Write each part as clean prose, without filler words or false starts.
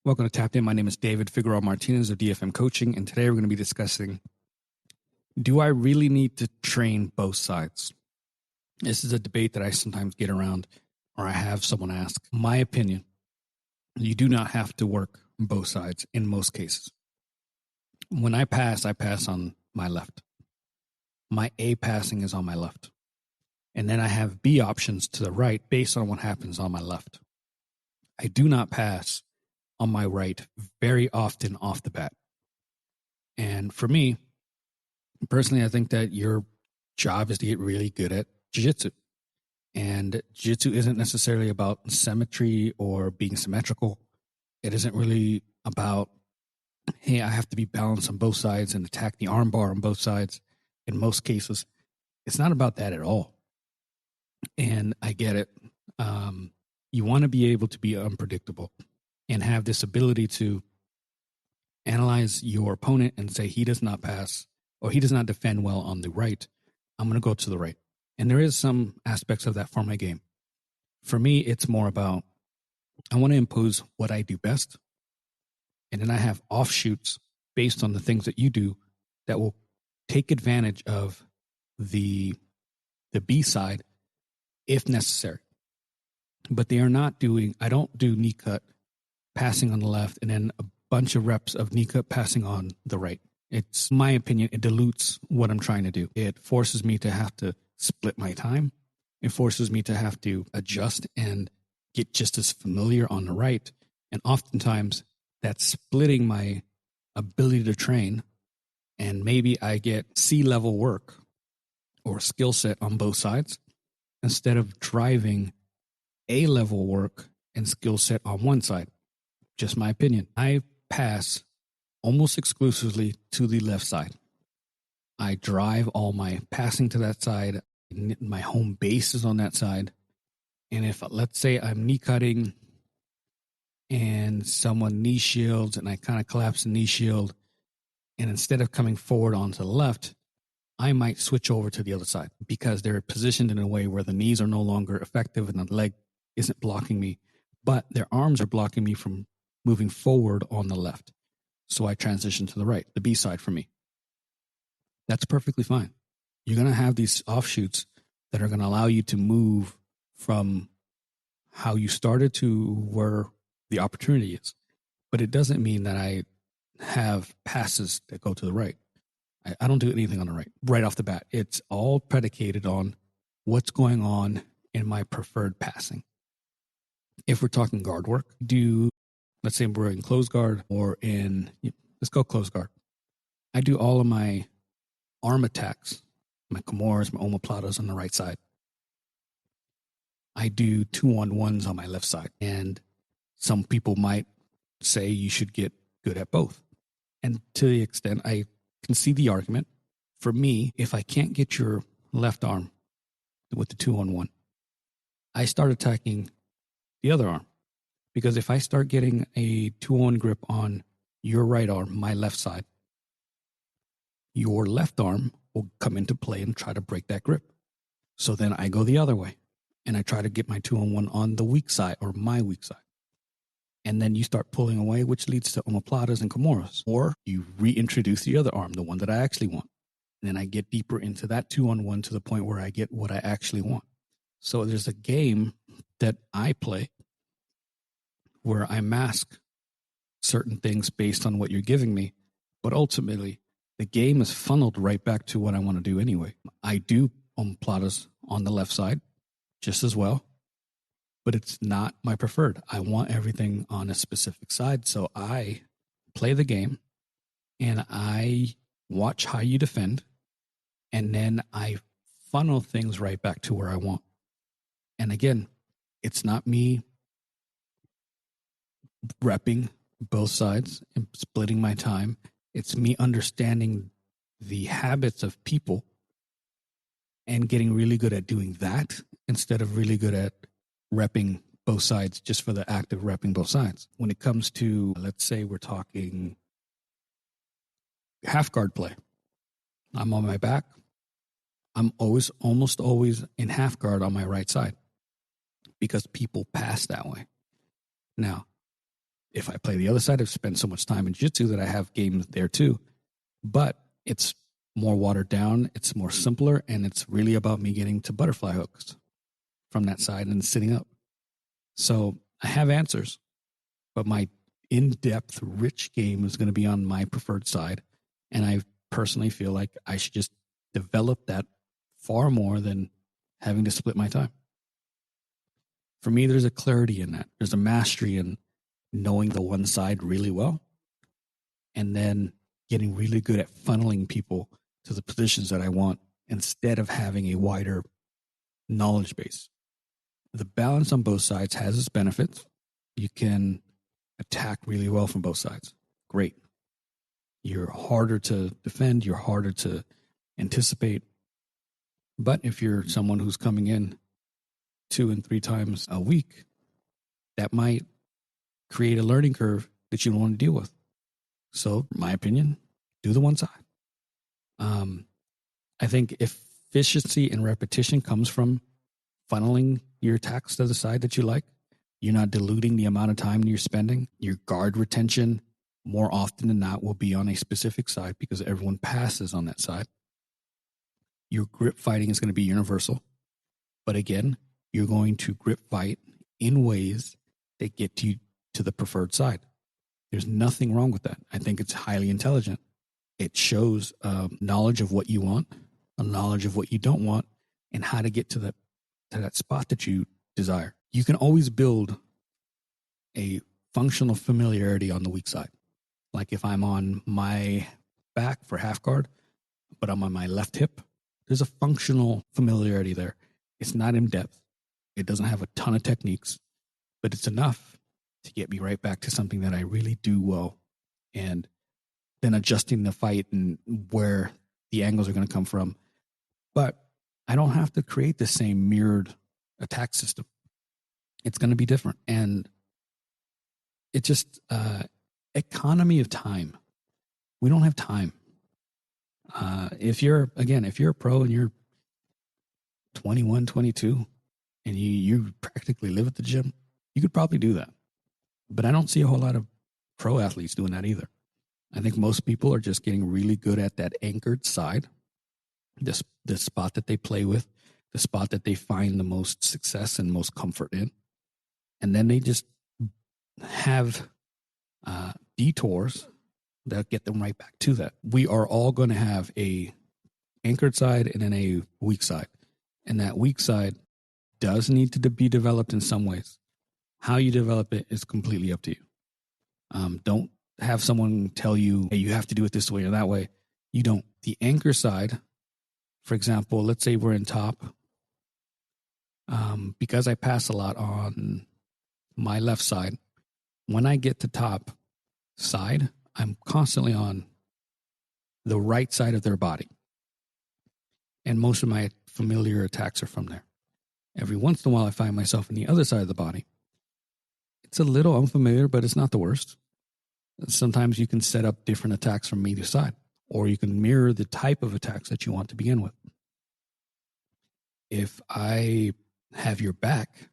Welcome to Tapped In. My name is David Figueroa-Martinez of DFM Coaching, and today we're going to be discussing, do I really need to train both sides? This is a debate that I sometimes get around, or I have someone ask. My opinion, you do not have to work both sides in most cases. When I pass on my left. My A passing is on my left. And then I have B options to the right based on what happens on my left. I do not pass on my right very often off the bat. And for me, personally, I think that your job is to get really good at jiu-jitsu. And jiu-jitsu isn't necessarily about symmetry or being symmetrical. It isn't really about, hey, I have to be balanced on both sides and attack the arm bar on both sides. In most cases, it's not about that at all. And I get it. You want to be able to be unpredictable and have this ability to analyze your opponent and say he does not pass or he does not defend well on the right. I'm going to go to the right. And there is some aspects of that for my game. For me, it's more about I want to impose what I do best. And then I have offshoots based on the things that you do that will take advantage of the B side if necessary. But they are not doing, I don't do knee cut passing on the left and then a bunch of reps of knee cut passing on the right. It's my opinion, it dilutes what I'm trying to do. It forces me to have to split my time. It forces me to have to adjust and get just as familiar on the right. And oftentimes that's splitting my ability to train. And maybe I get C-level work or skill set on both sides instead of driving A-level work and skill set on one side. Just my opinion. I pass almost exclusively to the left side. I drive all my passing to that side. My home base is on that side. And if, let's say, I'm knee cutting and someone knee shields and I kind of collapse the knee shield, and instead of coming forward onto the left, I might switch over to the other side because they're positioned in a way where the knees are no longer effective and the leg isn't blocking me, but their arms are blocking me from moving forward on the left. So I transition to the right, the B side for me. That's perfectly fine. You're going to have these offshoots that are going to allow you to move from how you started to where the opportunity is. But it doesn't mean that I have passes that go to the right. I don't do anything on the right off the bat. It's all predicated on what's going on in my preferred passing. If we're talking guard work, let's say we're in close guard or let's go close guard. I do all of my arm attacks, my Kimuras, my omoplatas on the right side. I do 2-on-1s on my left side. And some people might say you should get good at both. And to the extent I can see the argument, for me, if I can't get your left arm with the 2-on-1, I start attacking the other arm. Because if I start getting a 2-on grip on your right arm, my left side, your left arm will come into play and try to break that grip. So then I go the other way and I try to get my 2-on-1 on the weak side or my weak side. And then you start pulling away, which leads to omoplatas and Kimuras. Or you reintroduce the other arm, the one that I actually want. And then I get deeper into that 2-on-1 to the point where I get what I actually want. So there's a game that I play where I mask certain things based on what you're giving me. But ultimately, the game is funneled right back to what I want to do anyway. I do omoplatas on the left side just as well. But it's not my preferred. I want everything on a specific side. So I play the game and I watch how you defend. And then I funnel things right back to where I want. And again, it's not me repping both sides and splitting my time. It's me understanding the habits of people and getting really good at doing that instead of really good at repping both sides just for the act of repping both sides. When it comes to, let's say we're talking half guard play, I'm on my back. I'm almost always in half guard on my right side because people pass that way. Now, If I play the other side, I've spent so much time in jiu-jitsu that I have games there too. But it's more watered down, it's more simpler, and it's really about me getting to butterfly hooks from that side and sitting up. So I have answers, but my in-depth, rich game is going to be on my preferred side. And I personally feel like I should just develop that far more than having to split my time. For me, there's a clarity in that. There's a mastery in knowing the one side really well, and then getting really good at funneling people to the positions that I want instead of having a wider knowledge base. The balance on both sides has its benefits. You can attack really well from both sides. Great. You're harder to defend. You're harder to anticipate. But if you're someone who's coming in 2 and 3 times a week, that might create a learning curve that you don't want to deal with. So, in my opinion, do the one side. I think efficiency and repetition comes from funneling your attacks to the side that you like. You're not diluting the amount of time you're spending. Your guard retention, more often than not, will be on a specific side because everyone passes on that side. Your grip fighting is going to be universal. But again, you're going to grip fight in ways that get you to the preferred side. There's nothing wrong with that. I think it's highly intelligent. It shows knowledge of what you want, a knowledge of what you don't want, and how to get to that spot that you desire. You can always build a functional familiarity on the weak side. Like if I'm on my back for half guard, but I'm on my left hip, there's a functional familiarity there. It's not in depth. It doesn't have a ton of techniques, but it's enough to get me right back to something that I really do well. And then adjusting the fight and where the angles are going to come from. But I don't have to create the same mirrored attack system. It's going to be different. And it just, economy of time. We don't have time. If you're a pro and you're 21, 22, and you practically live at the gym, you could probably do that. But I don't see a whole lot of pro athletes doing that either. I think most people are just getting really good at that anchored side, the spot that they play with, the spot that they find the most success and most comfort in. And then they just have detours that get them right back to that. We are all going to have a anchored side and then a weak side. And that weak side does need to be developed in some ways. How you develop it is completely up to you. Don't have someone tell you, hey, you have to do it this way or that way. You don't. The anchor side, for example, let's say we're in top. Because I pass a lot on my left side, when I get to top side, I'm constantly on the right side of their body. And most of my familiar attacks are from there. Every once in a while, I find myself on the other side of the body. It's a little unfamiliar, but it's not the worst. Sometimes you can set up different attacks from either side, or you can mirror the type of attacks that you want to begin with. If I have your back,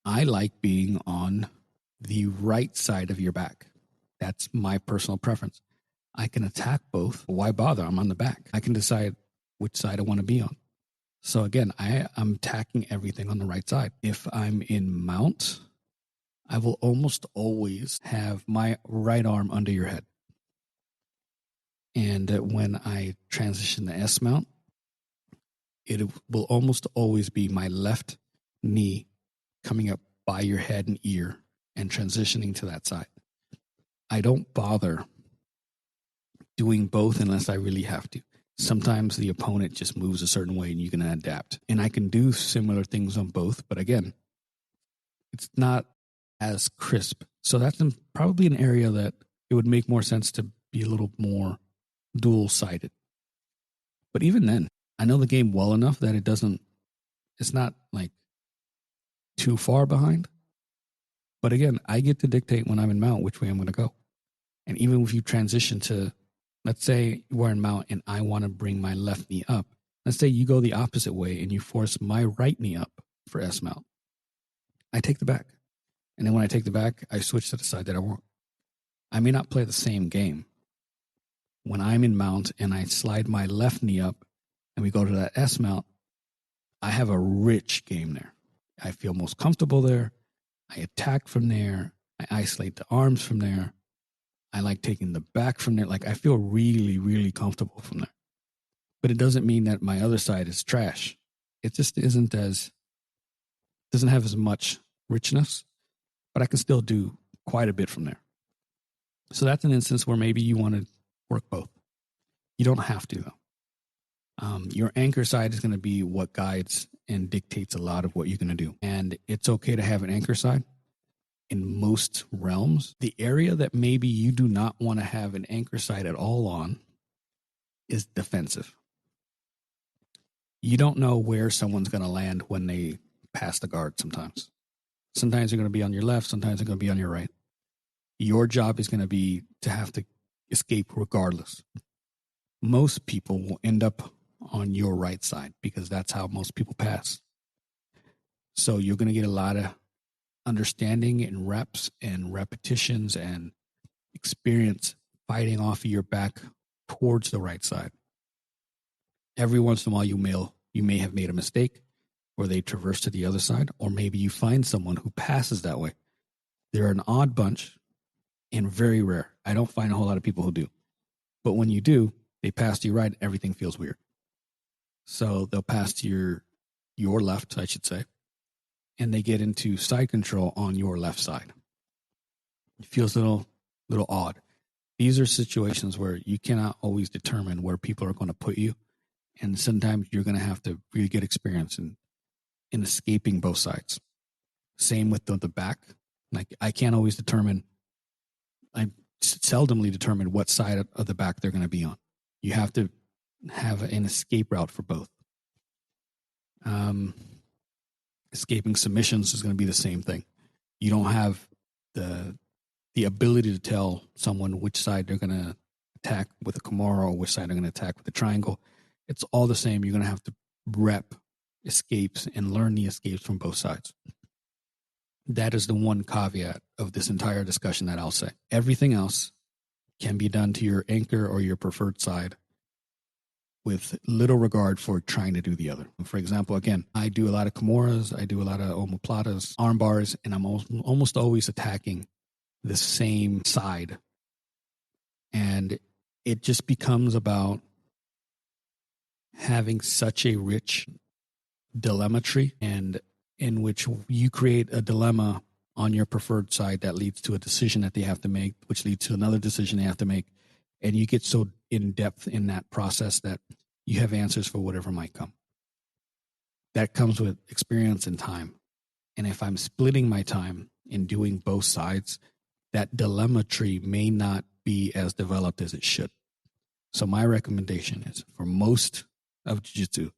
I like being on the right side of your back. That's my personal preference. I can attack both. Why bother? I'm on the back. I can decide which side I want to be on. So again, I'm attacking everything on the right side. If I'm in mount, I will almost always have my right arm under your head. And when I transition to S mount, it will almost always be my left knee coming up by your head and ear and transitioning to that side. I don't bother doing both unless I really have to. Sometimes the opponent just moves a certain way and you can adapt. And I can do similar things on both, but again, it's not as crisp. So that's probably an area that it would make more sense to be a little more dual-sided. But even then, I know the game well enough that it's not like too far behind. But again, I get to dictate when I'm in mount which way I'm going to go. And even if you transition to, let's say we're in mount and I want to bring my left knee up. Let's say you go the opposite way and you force my right knee up for S mount. I take the back. And then when I take the back, I switch to the side that I want. I may not play the same game. When I'm in mount and I slide my left knee up and we go to that S mount, I have a rich game there. I feel most comfortable there. I attack from there. I isolate the arms from there. I like taking the back from there. Like I feel really, really comfortable from there. But it doesn't mean that my other side is trash. It just doesn't have as much richness, but I can still do quite a bit from there. So that's an instance where maybe you want to work both. You don't have to, though. Your anchor side is going to be what guides and dictates a lot of what you're going to do. And it's okay to have an anchor side in most realms. The area that maybe you do not want to have an anchor side at all on is defensive. You don't know where someone's going to land when they pass the guard sometimes. Sometimes they're going to be on your left, sometimes they're going to be on your right. Your job is going to be to have to escape regardless. Most people will end up on your right side because that's how most people pass. So you're going to get a lot of understanding and reps and repetitions and experience fighting off of your back towards the right side. Every once in a while you may have made a mistake where they traverse to the other side, or maybe you find someone who passes that way. They're an odd bunch and very rare. I don't find a whole lot of people who do. But when you do, they pass to your right, everything feels weird. So they'll pass to your left, I should say, and they get into side control on your left side. It feels a little odd. These are situations where you cannot always determine where people are going to put you, and sometimes you're going to have to really get experience in escaping both sides. Same with the back. Like I can't always determine, I seldomly determine what side of the back they're going to be on. You have to have an escape route for both. Escaping submissions is going to be the same thing. You don't have the ability to tell someone which side they're going to attack with a Kimura or which side they're going to attack with a triangle. It's all the same. You're going to have to rep escapes and learn the escapes from both sides. That is the one caveat of this entire discussion that I'll say. Everything else can be done to your anchor or your preferred side with little regard for trying to do the other. For example, again, I do a lot of Kimuras, I do a lot of omoplatas, arm bars, and I'm almost always attacking the same side. And it just becomes about having such a rich dilemma tree, and in which you create a dilemma on your preferred side that leads to a decision that they have to make, which leads to another decision they have to make. And you get so in depth in that process that you have answers for whatever might come. That comes with experience and time. And if I'm splitting my time in doing both sides, that dilemma tree may not be as developed as it should. So my recommendation is for most of jiu-jitsu,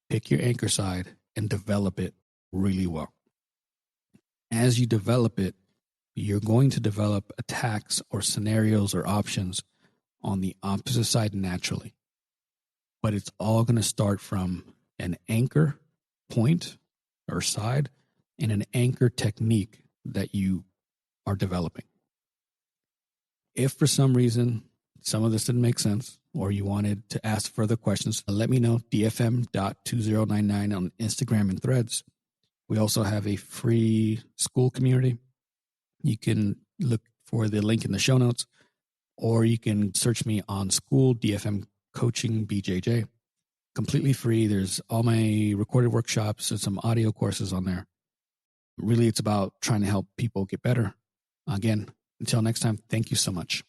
pick your anchor side and develop it really well. As you develop it, you're going to develop attacks or scenarios or options on the opposite side naturally. But it's all going to start from an anchor point or side and an anchor technique that you are developing. If for some reason some of this didn't make sense or you wanted to ask further questions, let me know. DFM.2099 on Instagram and Threads. We also have a free school community. You can look for the link in the show notes, or you can search me on school, DFM Coaching, BJJ. Completely free. There's all my recorded workshops and some audio courses on there. Really, it's about trying to help people get better. Again, until next time, thank you so much.